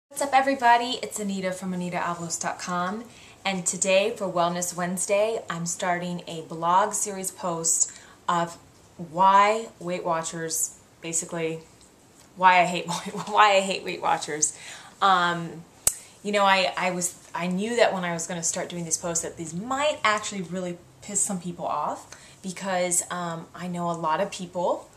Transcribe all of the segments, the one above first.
What's up, everybody? It's Anita from AnitaAvalos.com, and today for Wellness Wednesday I'm starting a blog series post of why Weight Watchers, basically why I hate Weight Watchers. You know, I knew that when I was going to start doing these posts that these might actually really piss some people off, because I know a lot of people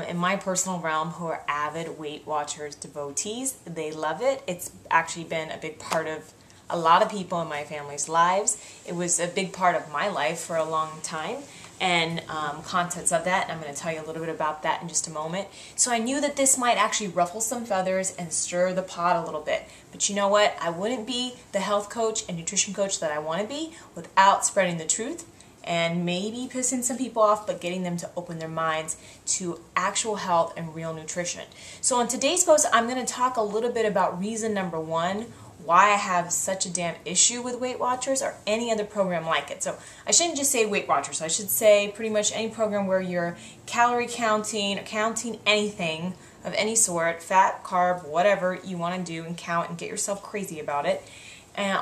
in my personal realm who are avid Weight Watchers devotees. They love it. It's actually been a big part of a lot of people in my family's lives. It was a big part of my life for a long time, and contents of that, and I'm going to tell you a little bit about that in just a moment. So I knew that this might actually ruffle some feathers and stir the pot a little bit. But you know what? I wouldn't be the health coach and nutrition coach that I want to be without spreading the truth and maybe pissing some people off, but getting them to open their minds to actual health and real nutrition. So in today's post, I'm going to talk a little bit about reason number one, why I have such a damn issue with Weight Watchers or any other program like it. So I shouldn't just say Weight Watchers. I should say pretty much any program where you're calorie counting or counting anything of any sort, fat, carb, whatever you want to do and count and get yourself crazy about it.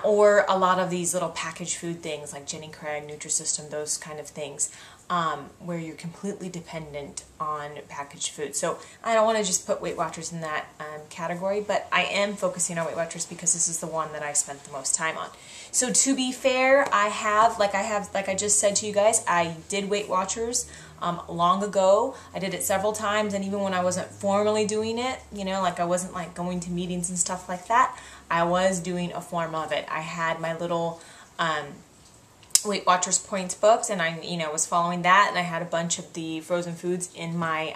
Or a lot of these little packaged food things like Jenny Craig, Nutrisystem, those kind of things, where you're completely dependent on packaged food. So I don't want to just put Weight Watchers in that category, but I am focusing on Weight Watchers because this is the one that I spent the most time on. So to be fair, like I just said to you guys, I did Weight Watchers long ago. I did it several times, and even when I wasn't formally doing it, you know, like I wasn't like going to meetings and stuff like that, I was doing a form of it. I had my little Weight Watchers points books, and I, was following that, and I had a bunch of the frozen foods in my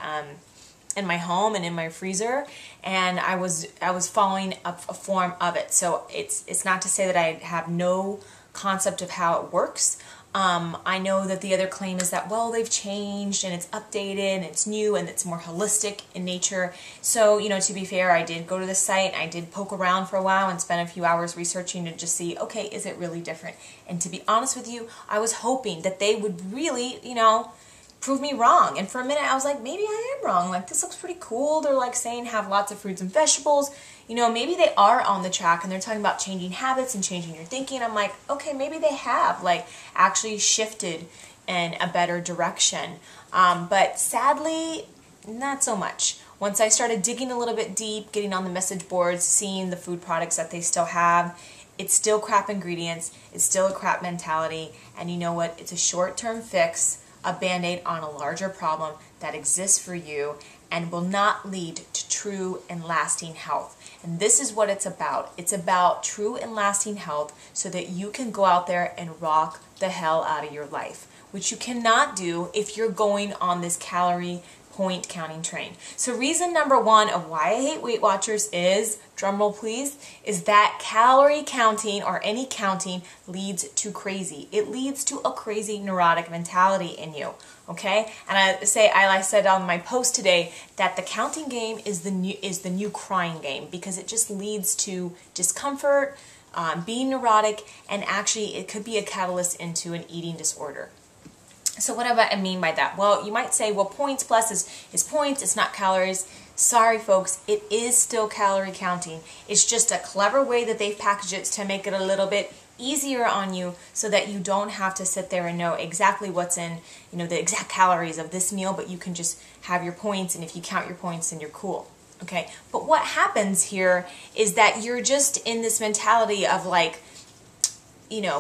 home and in my freezer, and I was following a form of it. So it's not to say that I have no concept of how it works. I know that the other claim is that, well, they've changed and it's updated and it's new and it's more holistic in nature. So, to be fair, I did go to the site, I did poke around for a while and spend a few hours researching to just see, okay, is it really different? And to be honest with you, I was hoping that they would really, prove me wrong. And for a minute I was like, maybe I am wrong. Like, this looks pretty cool. They're like saying have lots of fruits and vegetables. Maybe they are on the track and they're talking about changing habits and changing your thinking. I'm like, okay, maybe they have like actually shifted in a better direction. But sadly, not so much. Once I started digging a little bit deep, getting on the message boards, seeing the food products that they still have, it's still crap ingredients, it's still a crap mentality, and you know what? It's a short-term fix, a band-aid on a larger problem that exists for you and will not lead to true and lasting health. And this is what it's about. It's about true and lasting health so that you can go out there and rock the hell out of your life, which you cannot do if you're going on this calorie point counting train. So reason number one of why I hate Weight Watchers is, drumroll please, is that calorie counting or any counting leads to crazy. It leads to a crazy neurotic mentality in you, okay? And I said on my post today that the counting game is the new crying game, because it just leads to discomfort, being neurotic, and actually it could be a catalyst into an eating disorder. So what do I mean by that? Well, you might say, well, Points Plus is points, it's not calories. Sorry, folks, it is still calorie counting. It's just a clever way that they've packaged it to make it a little bit easier on you so that you don't have to sit there and know exactly what's in, the exact calories of this meal, but you can just have your points, and if you count your points, then you're cool. Okay? But what happens here is that you're just in this mentality of like,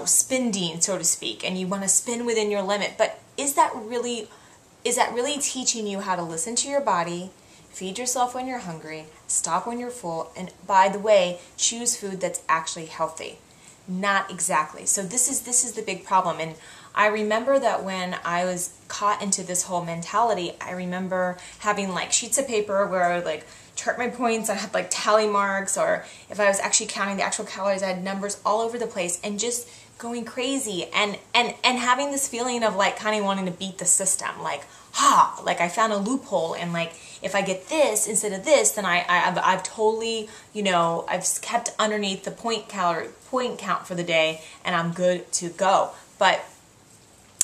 spending, so to speak, and you want to spend within your limit. But is that really teaching you how to listen to your body, feed yourself when you're hungry, stop when you're full, and by the way, choose food that's actually healthy? Not exactly. So this is the big problem. And I remember that when I was caught into this whole mentality, I remember having like sheets of paper where I would like chart my points. I had like tally marks, or if I was actually counting the actual calories, I had numbers all over the place and just going crazy and having this feeling of like kind of wanting to beat the system, like, like I found a loophole, and like if I get this instead of this, then I've totally, I've kept underneath the point count for the day, and I'm good to go. But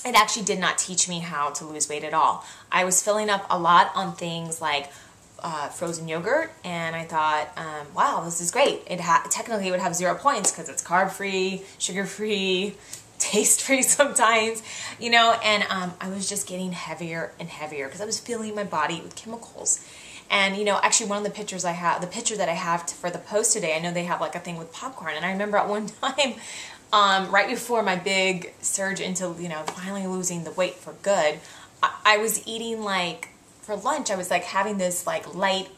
it actually did not teach me how to lose weight at all. I was filling up a lot on things like frozen yogurt, and I thought, wow, this is great. Technically it would have 0 points because it's carb-free, sugar-free, taste-free sometimes, you know, and I was just getting heavier and heavier because I was filling my body with chemicals. And, you know, actually one of the pictures I have, the picture that I have for the post today, I know they have like a thing with popcorn, and I remember at one time, right before my big surge into, you know, finally losing the weight for good, I was eating like, for lunch, I was like having this like light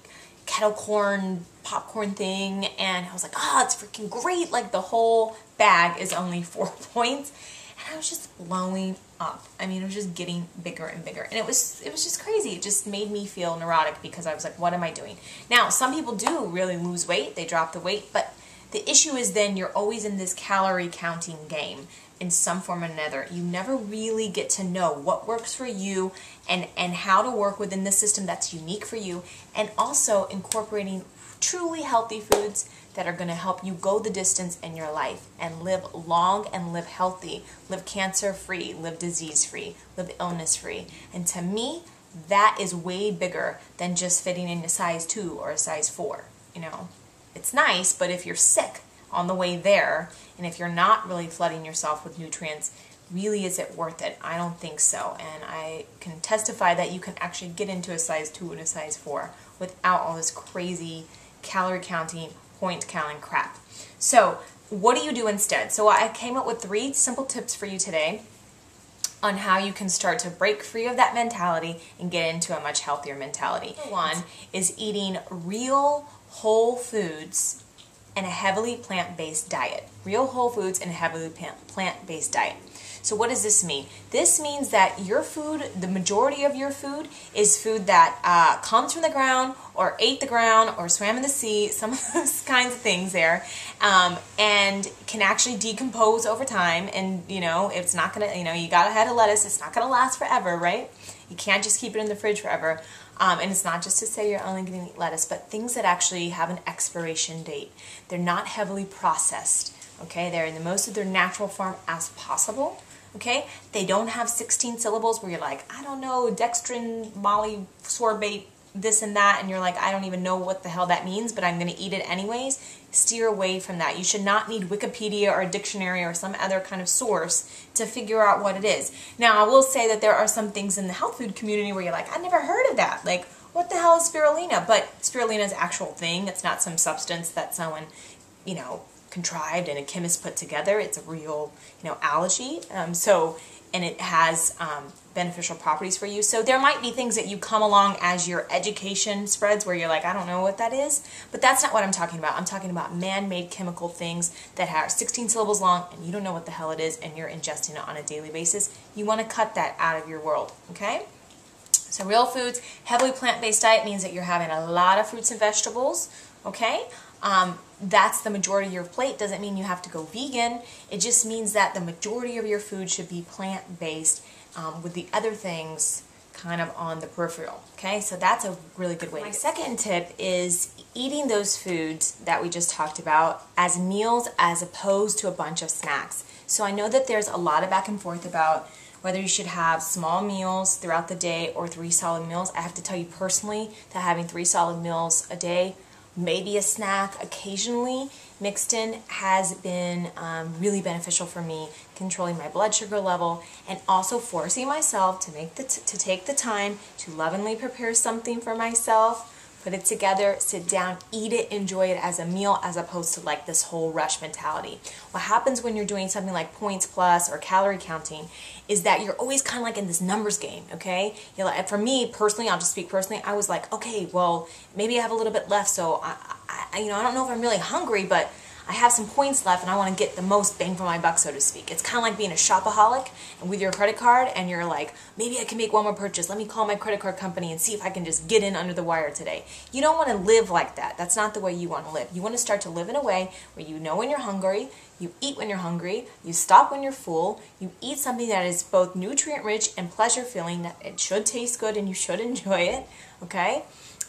kettle corn popcorn thing, and I was like, oh, it's freaking great. Like the whole bag is only 4 points, and I was just blowing up. I mean, it was just getting bigger and bigger, and it was just crazy. It just made me feel neurotic because I was like, what am I doing? Now, some people do really lose weight. They drop the weight, but the issue is then you're always in this calorie counting game in some form or another. You never really get to know what works for you and how to work within the system that's unique for you, and also incorporating truly healthy foods that are going to help you go the distance in your life and live long and live healthy, live cancer-free, live disease-free, live illness-free. And to me, that is way bigger than just fitting in a size 2 or a size 4, you know. It's nice, but if you're sick on the way there, and if you're not really flooding yourself with nutrients, really is it worth it? I don't think so. And I can testify that you can actually get into a size 2 and a size 4 without all this crazy calorie counting, point counting crap. So what do you do instead? So I came up with 3 simple tips for you today on how you can start to break free of that mentality and get into a much healthier mentality. One is eating real whole foods and a heavily plant-based diet. Real whole foods and a heavily plant-based diet. So what does this mean? This means that your food, the majority of your food, is food that comes from the ground or ate the ground or swam in the sea, some of those kinds of things there, and can actually decompose over time. And, you know, it's not going to, you know, you got a head of lettuce, it's not going to last forever, right? You can't just keep it in the fridge forever. And it's not just to say you're only going to eat lettuce, but things that actually have an expiration date. They're not heavily processed, okay? They're in the most of their natural form as possible. Okay, they don't have 16 syllables where you're like, I don't know, dextrin, molly, sorbate, this and that, and you're like, I don't even know what the hell that means, but I'm going to eat it anyways. Steer away from that. You should not need Wikipedia or a dictionary or some other kind of source to figure out what it is. Now, I will say that there are some things in the health food community where you're like, I never heard of that. Like, what the hell is spirulina? But spirulina is an actual thing. It's not some substance that someone, you know, contrived and a chemist put together. It's a real, you know, algae. And it has beneficial properties for you. So there might be things that you come along as your education spreads where you're like, I don't know what that is. But that's not what I'm talking about. I'm talking about man-made chemical things that are 16 syllables long and you don't know what the hell it is and you're ingesting it on a daily basis. You want to cut that out of your world, okay? So real foods, heavily plant-based diet means that you're having a lot of fruits and vegetables, okay? That's the majority of your plate. Doesn't mean you have to go vegan. It just means that the majority of your food should be plant-based, with the other things kind of on the peripheral. Okay, so that's a really good way. My second tip is eating those foods that we just talked about as meals as opposed to a bunch of snacks. So I know that there's a lot of back and forth about whether you should have small meals throughout the day or 3 solid meals. I have to tell you personally that having 3 solid meals a day, maybe a snack occasionally mixed in, has been really beneficial for me, controlling my blood sugar level and also forcing myself to take the time to lovingly prepare something for myself, put it together, sit down, eat it, enjoy it as a meal as opposed to like this whole rush mentality. What happens when you're doing something like PointsPlus or calorie counting is that you're always kind of like in this numbers game, okay? You're like, for me personally, I'll just speak personally, I was like, okay, well, maybe I have a little bit left, so I don't know if I'm really hungry, but I have some points left and I want to get the most bang for my buck, so to speak. It's kind of like being a shopaholic and with your credit card and you're like, maybe I can make one more purchase. Let me call my credit card company and see if I can just get in under the wire today. You don't want to live like that. That's not the way you want to live. You want to start to live in a way where you know when you're hungry, you eat when you're hungry, you stop when you're full, you eat something that is both nutrient rich and pleasure filling, that it should taste good and you should enjoy it, okay?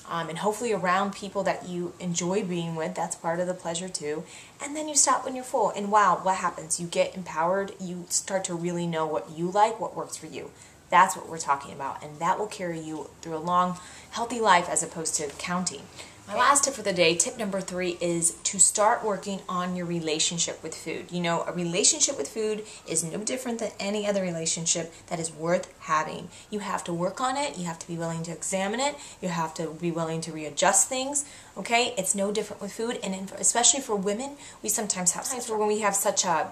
And hopefully around people that you enjoy being with. That's part of the pleasure too. And then you stop when you're full. And wow, what happens? You get empowered. You start to really know what you like, what works for you. That's what we're talking about, and that will carry you through a long, healthy life as opposed to counting. My last tip for the day, tip number 3, is to start working on your relationship with food. You know, a relationship with food is no different than any other relationship that is worth having. You have to work on it. You have to be willing to examine it. You have to be willing to readjust things. Okay, it's no different with food, and especially for women, we sometimes have times when we have such a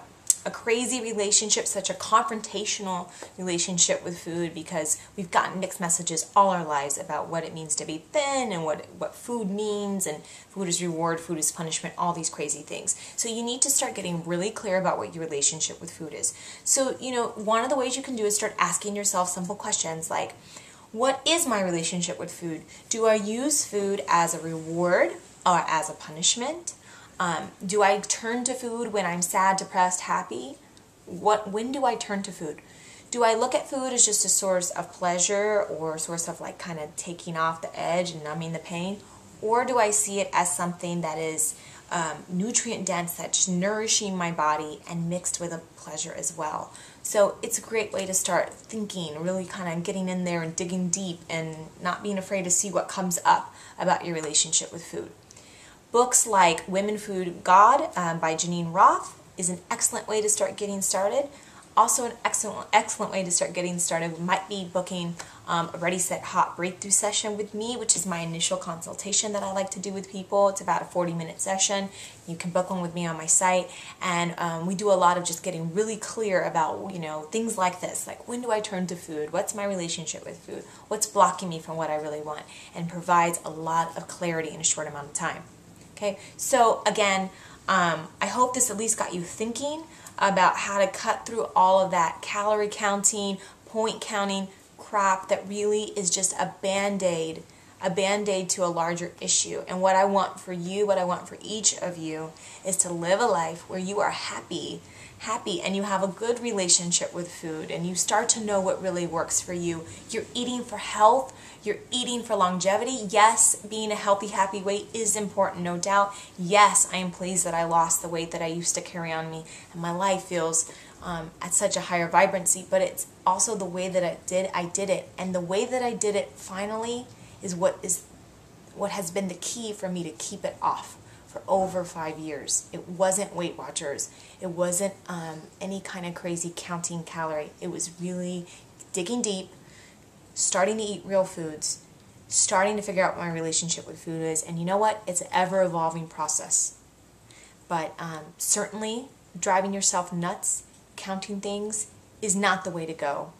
crazy relationship, such a confrontational relationship with food, because we've gotten mixed messages all our lives about what it means to be thin and what food means, and food is reward, food is punishment, all these crazy things. So you need to start getting really clear about what your relationship with food is. So, you know, one of the ways you can do is start asking yourself simple questions like, what is my relationship with food? Do I use food as a reward or as a punishment? Do I turn to food when I'm sad, depressed, happy? When do I turn to food? Do I look at food as just a source of pleasure or a source of like kind of taking off the edge and numbing the pain? Or do I see it as something that is nutrient dense, that's nourishing my body and mixed with a pleasure as well? So it's a great way to start thinking, really kind of getting in there and digging deep and not being afraid to see what comes up about your relationship with food. Books like Women, Food, God by Janine Roth is an excellent way to start getting started. Also an excellent way to start getting started might be booking a Ready, Set, Hot breakthrough session with me, which is my initial consultation that I like to do with people. It's about a 40-minute session. You can book one with me on my site, and we do a lot of just getting really clear about, you know, things like this, like when do I turn to food? What's my relationship with food? What's blocking me from what I really want? And provides a lot of clarity in a short amount of time. Okay, so again, I hope this at least got you thinking about how to cut through all of that calorie counting, point counting crap that really is just a band-aid to a larger issue. And what I want for you, what I want for each of you, is to live a life where you are happy, and you have a good relationship with food, and you start to know what really works for you. You're eating for health, you're eating for longevity. Yes, being a healthy, happy weight is important, no doubt. Yes, I am pleased that I lost the weight that I used to carry on me, and my life feels at such a higher vibrancy, but it's also the way that I did it. And the way that I did it finally is what has been the key for me to keep it off for over 5 years. It wasn't Weight Watchers. It wasn't any kind of crazy counting calorie. It was really digging deep, starting to eat real foods, starting to figure out what my relationship with food is. And you know what? It's an ever-evolving process. But certainly driving yourself nuts, counting things, is not the way to go.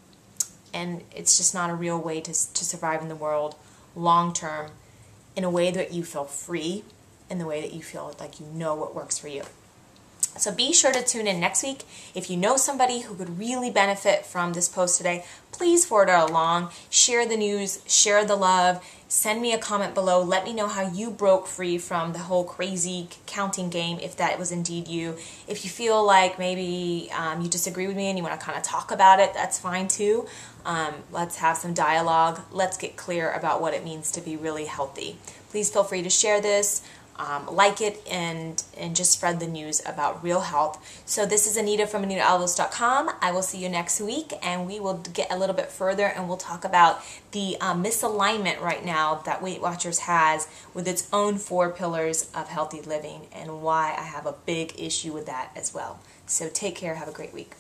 And it's just not a real way to survive in the world long term, in a way that you feel free, in the way that you feel like you know what works for you. So be sure to tune in next week. If you know somebody who could really benefit from this post today, please forward it along. Share the news, share the love, send me a comment below. Let me know how you broke free from the whole crazy counting game, if that was indeed you. If you feel like maybe you disagree with me and you want to kind of talk about it, that's fine too. Let's have some dialogue. Let's get clear about what it means to be really healthy. Please feel free to share this. Like it, and just spread the news about real health. So this is Anita from AnitaAlvarez.com. I will see you next week, and we will get a little bit further, and we'll talk about the misalignment right now that Weight Watchers has with its own 4 pillars of healthy living, and why I have a big issue with that as well. So take care. Have a great week.